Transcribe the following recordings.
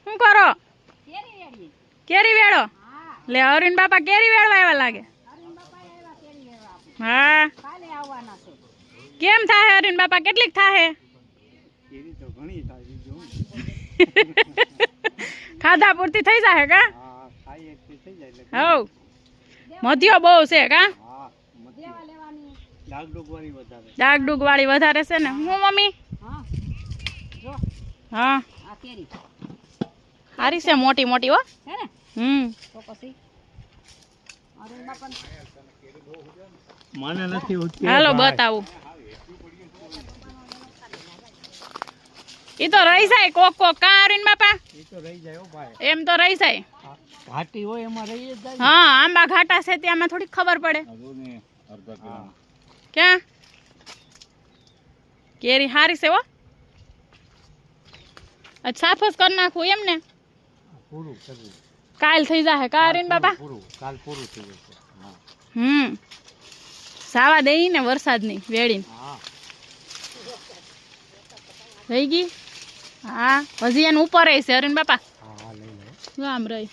શું કરો? કેરી વેળો? લે અરવિંદ બાપા કેરી વેળવા આવ્યા લાગે. હા કેમ થાય અરવિંદ બાપા? કેટલીક થાય? ખાધા પૂરતી થઈ જાય કા? હવ મધ્યો બહુ છે કા? ડાગડુગ વાળી વધારે છે ને. હું મમ્મી? હા સારી છે, મોટી મોટી હો. હાલો બતાવું. ઈ તો રહી જાય કોક કોક કા અરવિંદ બાપા? એમ તો રહી જાય. ઘાટી હોય એમાં રહી જ જાય. હા આંબા ઘાટા છે ત્યાંમાં થોડી ખબર પડે. ક્યાં કેરી હારી છે હો. સાફ જ કરી નાખું એમ ને? પૂરું કરવું. કાલ થઈ જાય કા અરવિંદ બાપા? કાલ પૂરું થઈ જશે. સાવા દઈ ને વરસાદ ની વેડી થઈ ગઈ. હા હજી એને ઉપર છે અરવિંદ બાપા. આમ રહી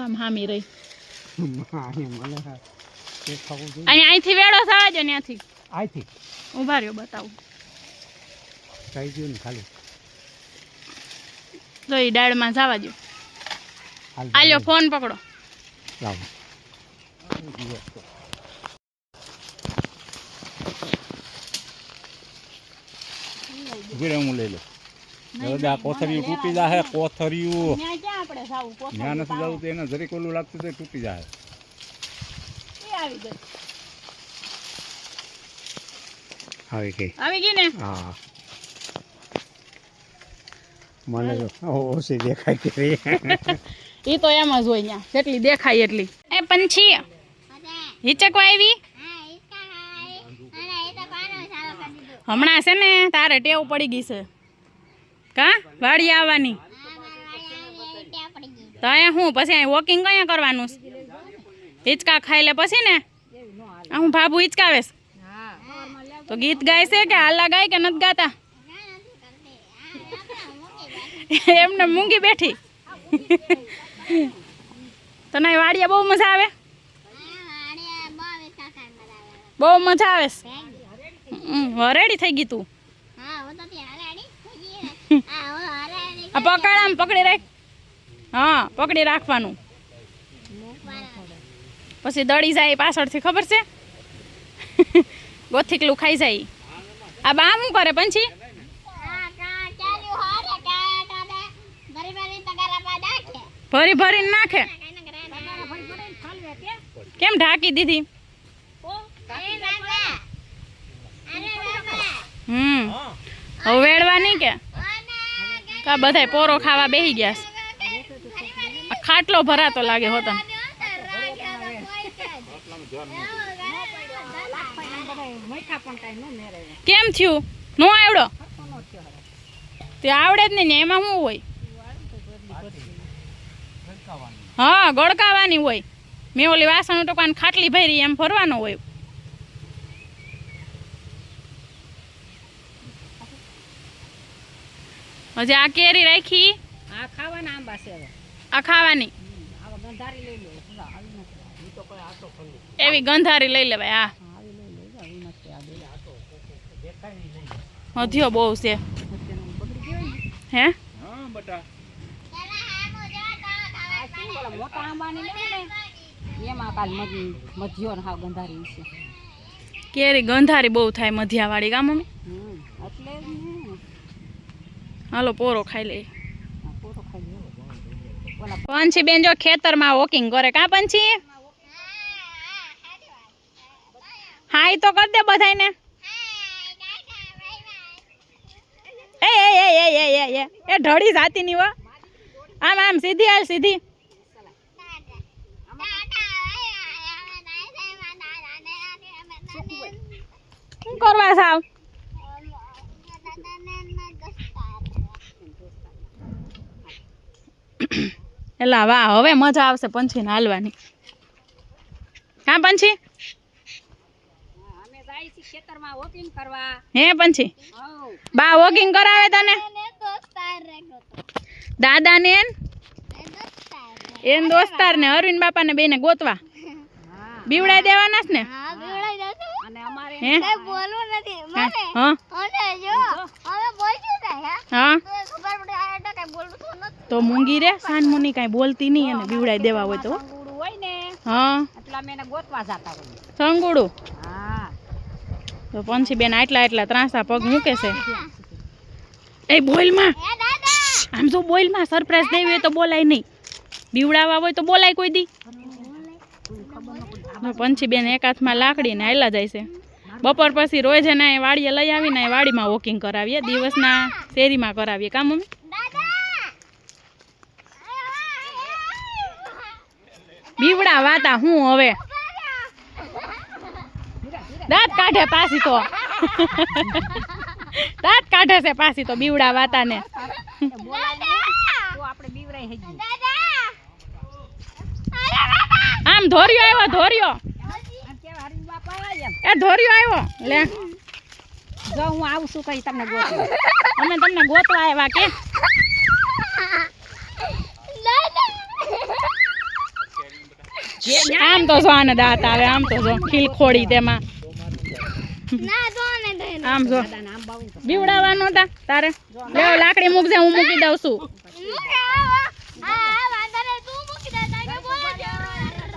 આમ હામી રહી. અહીંથી વેળો થવા જો ત્યાંથી આથી ઉભા રહ્યો બતાવું. કઈ ગયું ને ખાલી તો એ ડાળમાં જવા દો. આલ્યો ફોન પકડો. લાવો હું લઈ લો. કોથરિયું તૂટી જાય. કોથરિયું ત્યાં નથી જવું તો એને જરીક ઓલું લાગતું તો તૂટી જાય. આવી ગઈ ને? હા મને તો ઓછી દેખાય કે એ તો એમ જ હોય ત્યાં જેટલી દેખાય એટલી. એ પંછી હિચકવા આવી? હમણાં છે ને તારે ટેવ પડી ગઈ છે કા વાડી આવવાની? તો અહીંયા હું પછી વોકિંગ કયા કરવાનું? હિંચકા ખાઈ લે પછી ને. હું ભાભુ હિંચકાવેશ તો ગીત ગાય છે કે હાલા ગાય કે નથી ગાતા? એમને મૂંગી બેઠી. તને વાડીએ બહુ મજા આવે? બહુ મજા આવે. રેડી થઈ ગઈ તું? પકડ આમ પકડી રાખ. હા પકડી રાખવાનું પછી દળી જાય પાછળથી ખબર છે? ગોથીકલું ખાઈ જાય. આ બા શું કરે પંછી? ભરી ભરીને નાખે. કેમ ઢાંકી દીધી? હવે વેડવા નહીં કે કા બધાય પોરો ખાવા બેસી ગયા. ખાટલો ભરાતો લાગે હોતો. કેમ થયું? નો આવડો? તે આવડે જ નહીં ને એમાં શું હોય? હા ગળકાવાની હોય. મેં ઓલી વાસણ ટોકાને ખાટલી ભરી એમ ફરવાનો હોય. હજી આ કેરી રાખી? આ ખાવાના આંબા છે. આ ખાવાની ગંધારી લઈ લો. એવી ગંધારી લઈ લેવાય. હા મધ્યો બહુ છે હે? મોટા આંબાની એમાં કાલ મધ્યો ને હાવ ગંધારી છે. કેરી ગંધારી બહુ થાય મધ્યાવાળી કા મમ્મી? એટલે હાલો પોરો ખાઈ લે. પંછી બેન જો ખેતરમાં વોકિંગ કરે કા પંછી? હાય તો કર દે બધાયને. એ ઢળી જાતી ની વા. આમ આમ સીધી હાલ સીધી. શું કરવા સાવ? એલા વાહ હવે મજા આવશે પંછી ને હાલવાની. કા પંછી? અમે જાય છે ખેતર ખેતરમાં વોકિંગ કરવા. હે પંછી હઉ. બા વોકિંગ કરાવે તને દાદા ને એન દોસ્તાર ને અરવિંદ બાપા ને બેને ગોતવા હા. બીવડાઈ દેવાના છે ને અને અમારે હે હા હા તો મૂંગી રે સાન મુની કાંઈ બોલતી નહીં અને બીવડાઈ દેવા હોય તો સંગુડું હોય ને હા એટલે અમે એને ગોતવા જતા હોઈએ. સંગુડું હા. તો પંછી બેન આટલા ત્રાસા પગ મૂકે છે એ બોલમાં આમ જો બોલમાં સરપ્રાઈઝ દેવી હોય તો બોલાય નહીં બીવડાવવા હોય તો બોલાય કોઈ દી પંછી બેન એક હાથમાં લાકડી ને હાલ્યા જાય છે બપોર પછી રોજ એને વાડીએ લઈ આવીને વાડીમાં વોકિંગ કરાવીએ દિવસના શેરીમાં કરાવીએ કામ મમ્મી બીવડા વાતા હું હવે દાંત કાઢે પાછી તો દાંત કાઢે છે પાછી તો બીવડા વાતા ને બોલાય નહીં તો આપણે બીવરાઈ હજી. આમ ધોર્યો આવ્યો ધોર્યો અને કેવા હરીન બાપા આવ્યા એમ. એ ધોર્યો આવ્યો લે જો હું આવું છું કઈ તમને ગોતવા. અમે તમને ગોતવા આવ્યા કે આમ તો જો આને દાંત આવે આમ તો જો ખીલ ખોડી તેમાં આમ જો દાદાને આમ બાવીને તો બીવડાવવાનો હતા તારે લેવો લાકડી મૂકજે હું મૂકી દઉં છું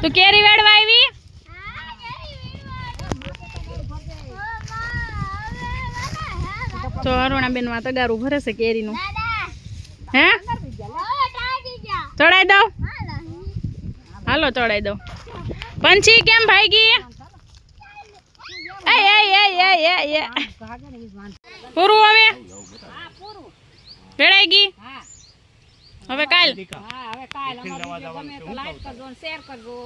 તું કેરી વેડવા આવી તો અરુણાબેન માં તગારું ભરે છે કેરીનું હે ચડાઈ દઉં હાલો ચડાઈ દઉં પંછી કેમ ભાગી એ ભાગે ને ઈ વાંધો. પૂરું હવે હા પૂરું. વેડાઈ ગઈ હા. હવે કાલ હા હવે કાલ અમારું વિડીયો ગમે તો લાઈક કરજો અને શેર કરજો.